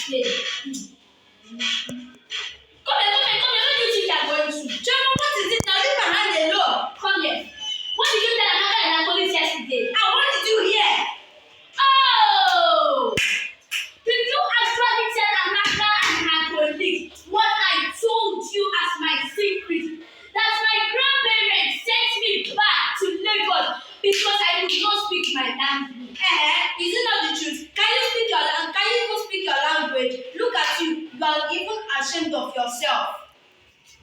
Where do you think you are going to? Choma, what is it now? Leave my hand alone. Come here. What did you tell Amaka and her colleagues yesterday? And what did you hear? Oh! Did you actually tell Amaka and her colleagues what I told you as my secret? That my grandparents sent me back to Lagos because I could not speak my language. Is it not the truth? Can you speak your language? Can you even speak your language? Look at you. You are even ashamed of yourself.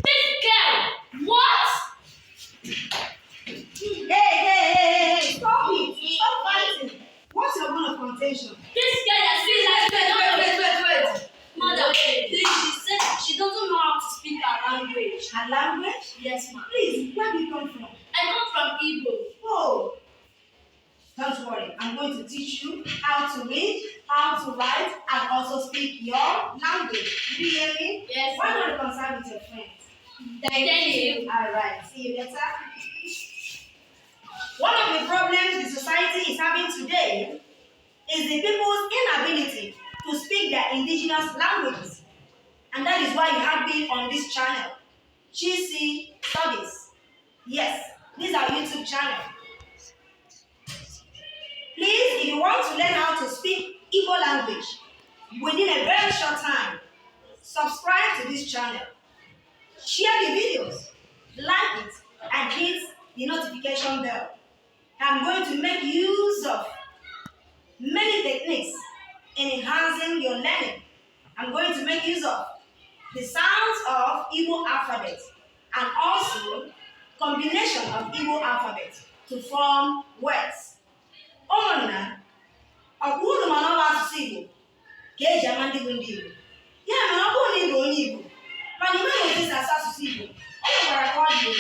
This girl, what? Hey, stop it. Stop fighting. What's your point of contention? This girl has been wait. Mother, please, she said she doesn't know how to speak her language. Her language? Yes, ma'am. Please, where do you come from? I come from Igbo. Oh, don't worry. I'm going to teach you how to read, how to write, and also speak your language. Do you hear me? Yes, Why ma'am. not reconcile with your friends? Thank you. All right. See you later. One of the problems the society is having today is the people's inability to speak their indigenous languages. And that is why you have been on this channel, GC Studies. Yes, this is our YouTube channel. Please, if you want to learn how to speak Igbo language within a very short time, subscribe to this channel. Share the videos, like it, and hit the notification bell. I'm going to make use of many techniques in enhancing your learning. I'm going to make use of the sounds of Igbo alphabet and also combination of Igbo alphabet to form words. Ọmụnna, ọ bụ unu mana ọ bụ asụsụ Igbo ka eji ama ndị bụ ndị Igbo. Ya mere ọ bụrụ na ị bụ onye Igbo, mana ị maghị otu esi asụ asụsụ Igbo, ọ nwekwara ka ọ dị.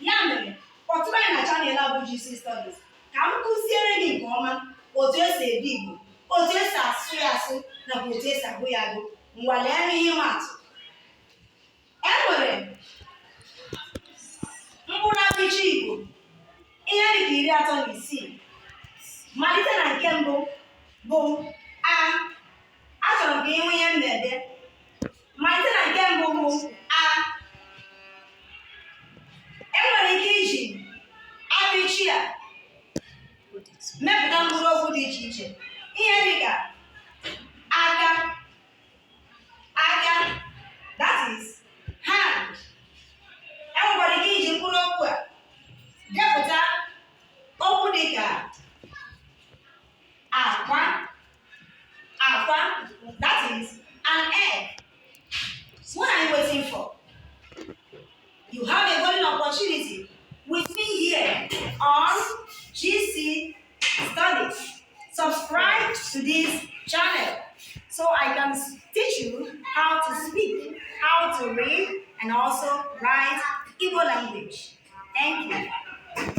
Ya mere, kpọtụrụ anyị na chanel a bụ GC Studies ka m kụziere gị nke ọma otu esi ede Igbo, otu esi asụ ya asụ, nakwa otu esi agụ ya agụ. Ngwa lee ihe ịma atụ. E nwere mkpụrụ apịchị Igbo ihe dị ka 36. Malite na nke mbụ bụ a. Achọrọ m ka ịhụ ihe m na-ede. Malite na nke mbụ bụ a. Enwere ike iji apịchị a mepụta mkpụrụ okwu dị iche iche. Ihe dị ka aka, that is hand. Enwekwara ike iji mkpụrụ okwu a depụta okwu dị ka akwa, that is an egg. What are you waiting for? You have a golden opportunity with me here on GC Studies. Subscribe to this channel so I can teach you how to speak, how to read, and also write Igbo language. Thank you.